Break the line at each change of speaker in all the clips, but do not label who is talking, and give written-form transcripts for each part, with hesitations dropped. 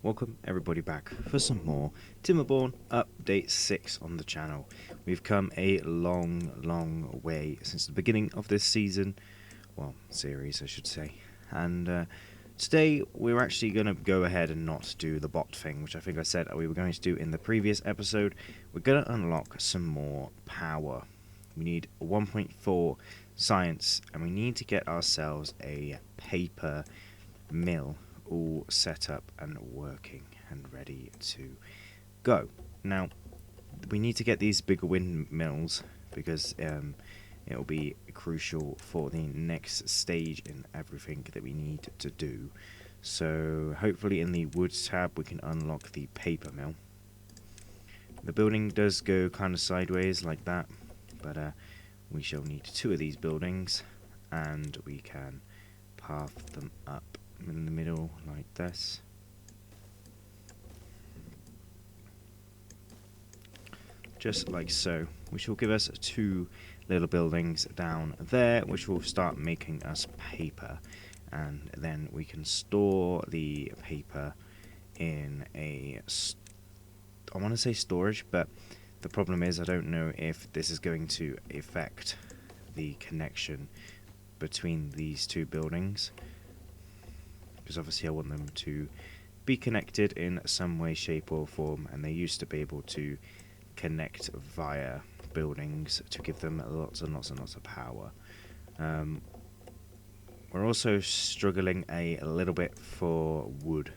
Welcome everybody back for some more Timberborn Update 6 on the channel. We've come a long way since the beginning of this season, well, series I should say, and today we're actually going to go ahead and not do the bot thing, which I think I said we were going to do in the previous episode. We're going to unlock some more power. We need 1.4 science, and we need to get ourselves a paper mill all set up and working and ready to go. Now, we need to get these bigger windmills because it'll be crucial for the next stage in everything that we need to do. So hopefully in the woods tab we can unlock the paper mill. The building does go kind of sideways like that, but we shall need 2 of these buildings, and we can path them up in the middle like this. Just like so, which will give us 2 little buildings down there, which will start making us paper, and then we can store the paper in a I want to say storage, but the problem is I don't know if this is going to affect the connection between these 2 buildings, because obviously I want them to be connected in some way, shape or form, and they used to be able to connect via buildings to give them lots and lots of power. We're also struggling a little bit for wood,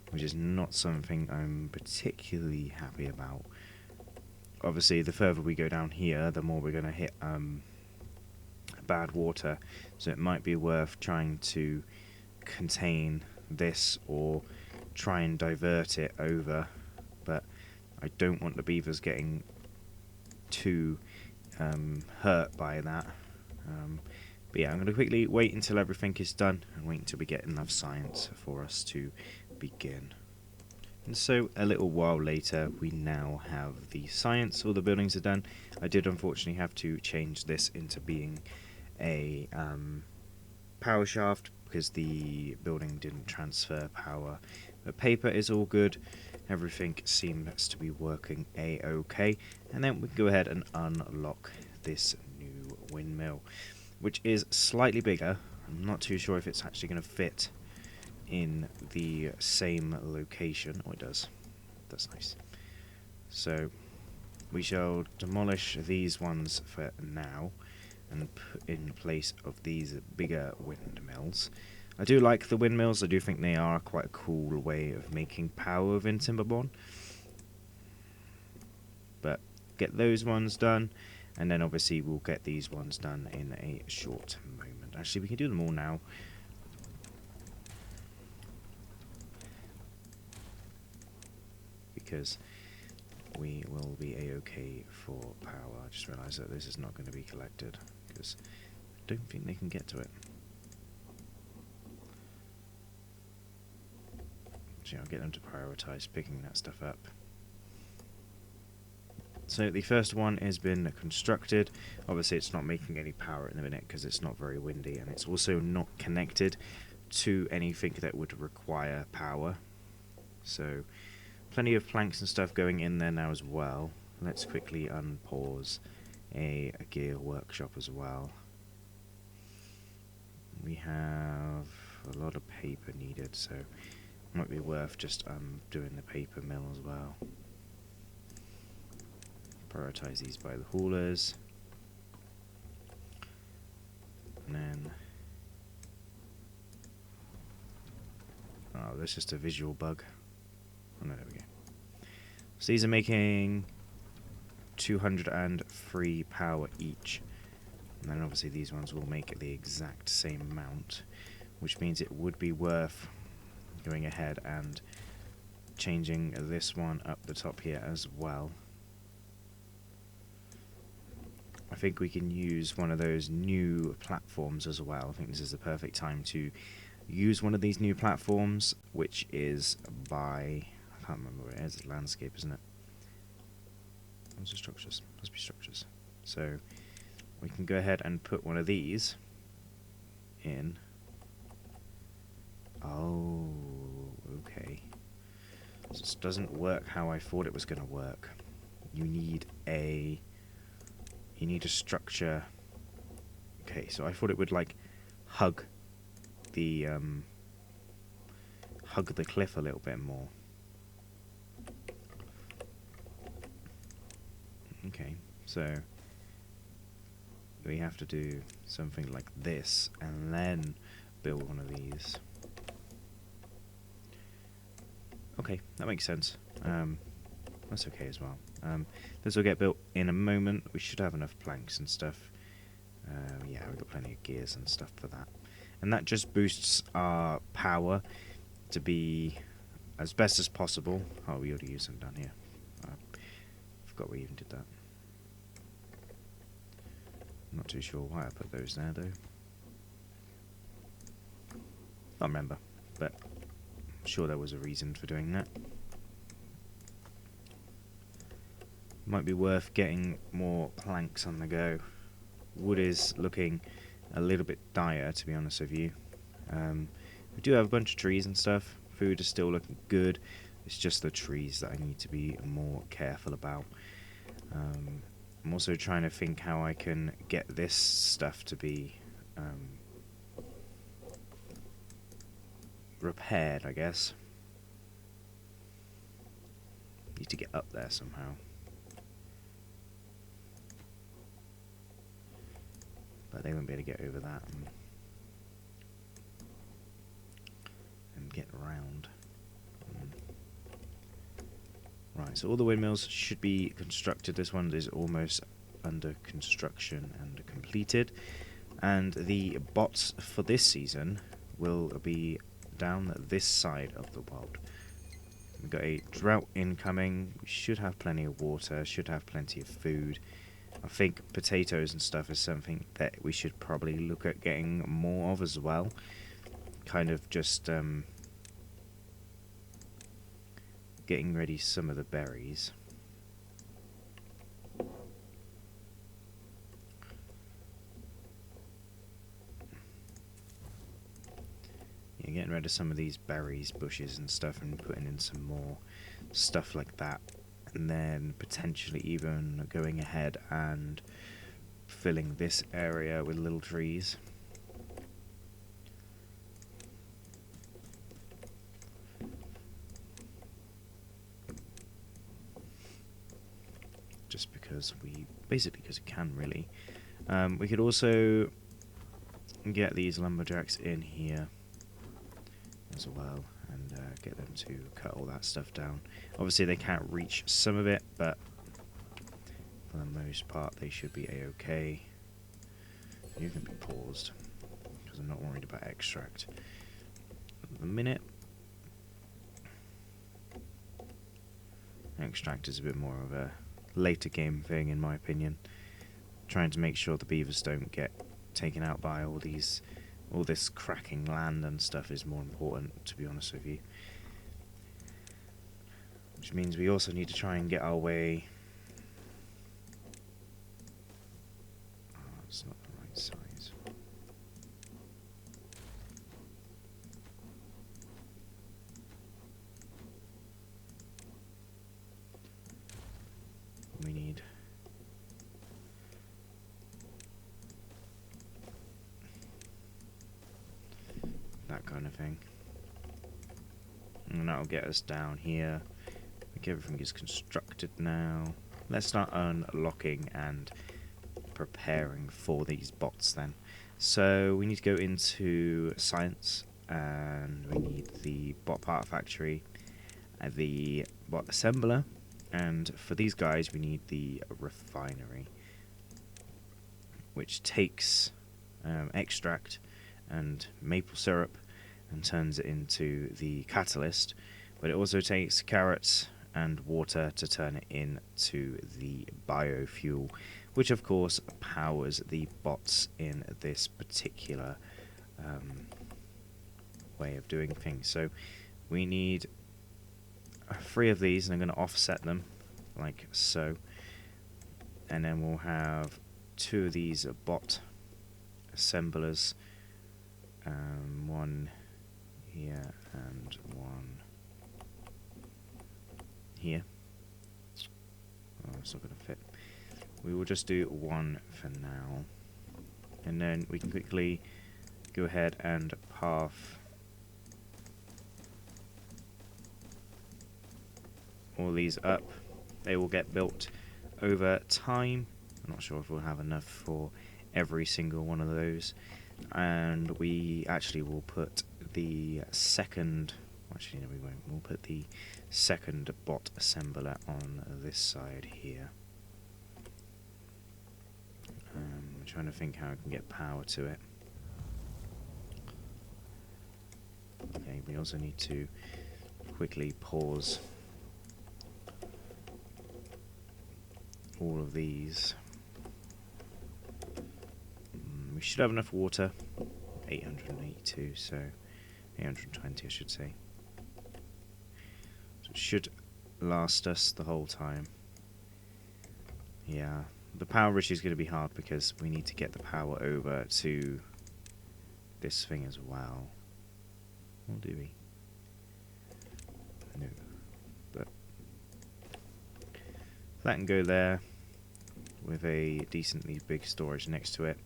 which is not something I'm particularly happy about. Obviously the further we go down here, the more we're going to hit bad water, so it might be worth trying to contain this or try and divert it over, but I don't want the beavers getting too hurt by that. But yeah, I'm going to quickly wait until everything is done and wait until we get enough science for us to begin. And so a little while later we now have the science, all the buildings are done. I did unfortunately have to change this into being a power shaft because the building didn't transfer power. But paper is all good, everything seems to be working a-okay, and then we can go ahead and unlock this new windmill, which is slightly bigger. I'm not too sure if it's actually going to fit in the same location. Oh, it does. That's nice. So we shall demolish these ones for now and put in place of these bigger windmills. I do like the windmills. I do think they are quite a cool way of making power within Timberborn. But get those ones done, and then obviously we'll get these ones done in a short moment. Actually, we can do them all now. Because we will be a-okay for power. I just realised that this is not going to be collected, because I don't think they can get to it. So I'll get them to prioritise picking that stuff up. So the first one has been constructed. Obviously it's not making any power at the minute because it's not very windy, and it's also not connected to anything that would require power. So plenty of planks and stuff going in there now as well. Let's quickly unpause a gear workshop as well. We have a lot of paper needed, so it might be worth just doing the paper mill as well. Prioritize these by the haulers, and then there's just a visual bug. Oh no, there we go. So these are making 203 power each, and then obviously these ones will make the exact same amount, which means it would be worth going ahead and changing this one up the top here as well. I think we can use one of those new platforms as well. I think this is the perfect time to use one of these new platforms, which is by, I can't remember where it is, it's landscape, isn't it? What's the structures? Must be structures. So we can go ahead and put one of these in. Oh, okay. This doesn't work how I thought it was going to work. You need a structure. Okay, so I thought it would like hug the cliff a little bit more. Okay, so we have to do something like this and then build one of these. Okay, that makes sense. That's okay as well. This will get built in a moment. We should have enough planks and stuff. Yeah, we've got plenty of gears and stuff for that. And that just boosts our power to be as best as possible. Oh, we already used some down here. Forgot we even did that. Not too sure why I put those there though. Can't remember, but I'm sure there was a reason for doing that. Might be worth getting more planks on the go. Wood is looking a little bit dire, to be honest with you. We do have a bunch of trees and stuff. Food is still looking good. It's just the trees that I need to be more careful about. I'm also trying to think how I can get this stuff to be repaired, I guess. Need to get up there somehow. But they won't be able to get over that and get around. Right, so all the windmills should be constructed. This one is almost under construction and completed. And the bots for this season will be down this side of the world. We've got a drought incoming. We should have plenty of water, should have plenty of food. I think potatoes and stuff is something that we should probably look at getting more of as well. Kind of just getting ready some of the berries. Yeah, getting rid of some of these berries, bushes and stuff, and putting in some more stuff like that. And then potentially even going ahead and filling this area with little trees. Just because basically because it can really. We could also get these lumberjacks in here as well and get them to cut all that stuff down. Obviously they can't reach some of it, but for the most part they should be a-okay. You can be paused because I'm not worried about extract at the minute. Extract is a bit more of a later game thing in my opinion. Trying to make sure the beavers don't get taken out by all this cracking land and stuff is more important, to be honest with you. Which means we also need to try and get our way. Oh, it's not the right size. We need that kind of thing. And that'll get us down here. Like everything is constructed now. Let's start unlocking and preparing for these bots then. So we need to go into science and we need the bot part factory, the bot assembler, and for these guys we need the refinery, which takes extract and maple syrup and turns it into the catalyst, but it also takes carrots and water to turn it into the biofuel, which of course powers the bots in this particular way of doing things. So we need 3 of these, and I'm going to offset them like so, and then we'll have 2 of these bot assemblers, one here and one here. Oh, it's not going to fit. We will just do one for now. And then we can quickly go ahead and path all these up. They will get built over time. I'm not sure if we'll have enough for every single one of those. And we actually will put the second... Actually, no, we won't. We'll put the second bot assembler on this side here. I'm trying to think how I can get power to it. Okay, we also need to quickly pause all of these. We should have enough water. 882, so 820 I should say. So it should last us the whole time. Yeah, the power issue is going to be hard because we need to get the power over to this thing as well. Or do we? No. But that can go there with a decently big storage next to it.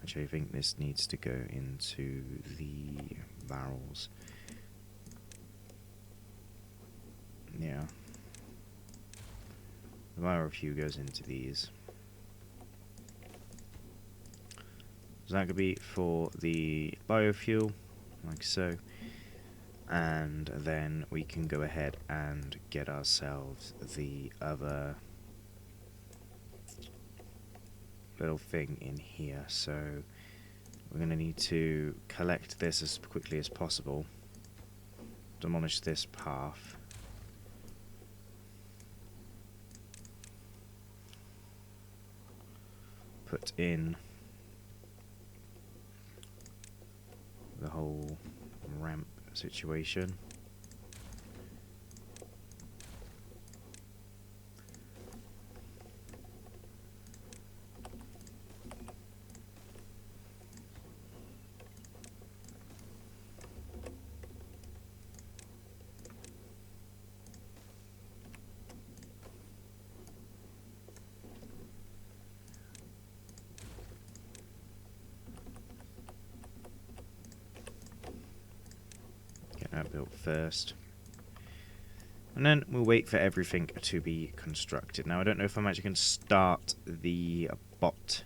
Actually, I think this needs to go into the barrels. Yeah. The biofuel goes into these. So that could be for the biofuel, like so. And then we can go ahead and get ourselves the other little thing in here. So we're going to need to collect this as quickly as possible, demolish this path, put in the whole ramp situation. That built first, and then we'll wait for everything to be constructed. Now I don't know if I'm actually going to start the bot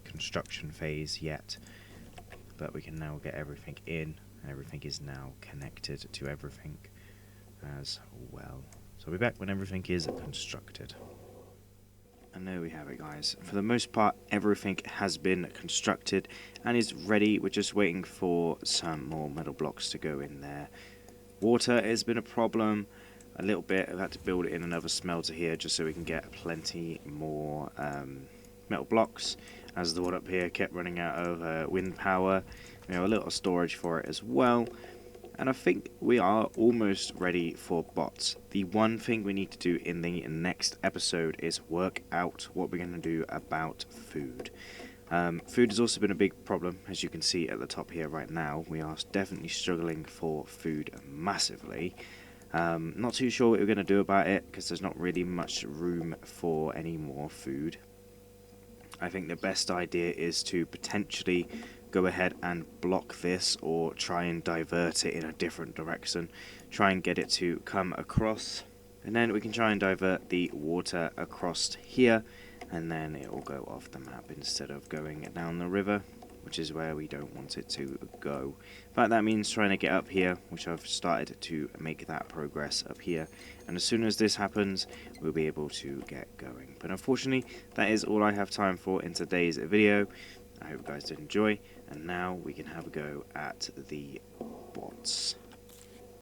construction phase yet, but we can now get everything in, and everything is now connected to everything as well. So I'll be back when everything is constructed. And there we have it, guys. For the most part, everything has been constructed and is ready. We're just waiting for some more metal blocks to go in there. Water has been a problem a little bit. I've had to build it in another smelter here just so we can get plenty more metal blocks, as the one up here kept running out of wind power. We have a little storage for it as well. And I think we are almost ready for bots. The one thing we need to do in the next episode is work out what we're going to do about food. Food has also been a big problem, as you can see at the top here right now. We are definitely struggling for food massively. Not too sure what we're going to do about it, because there's not really much room for any more food. I think the best idea is to potentially go ahead and block this, or try and divert it in a different direction. Try and get it to come across, and then we can try and divert the water across here, and then it will go off the map instead of going down the river, which is where we don't want it to go. In fact, that means trying to get up here, which I've started to make that progress up here, and as soon as this happens, we'll be able to get going. But unfortunately, that is all I have time for in today's video. I hope you guys did enjoy, and now we can have a go at the bots.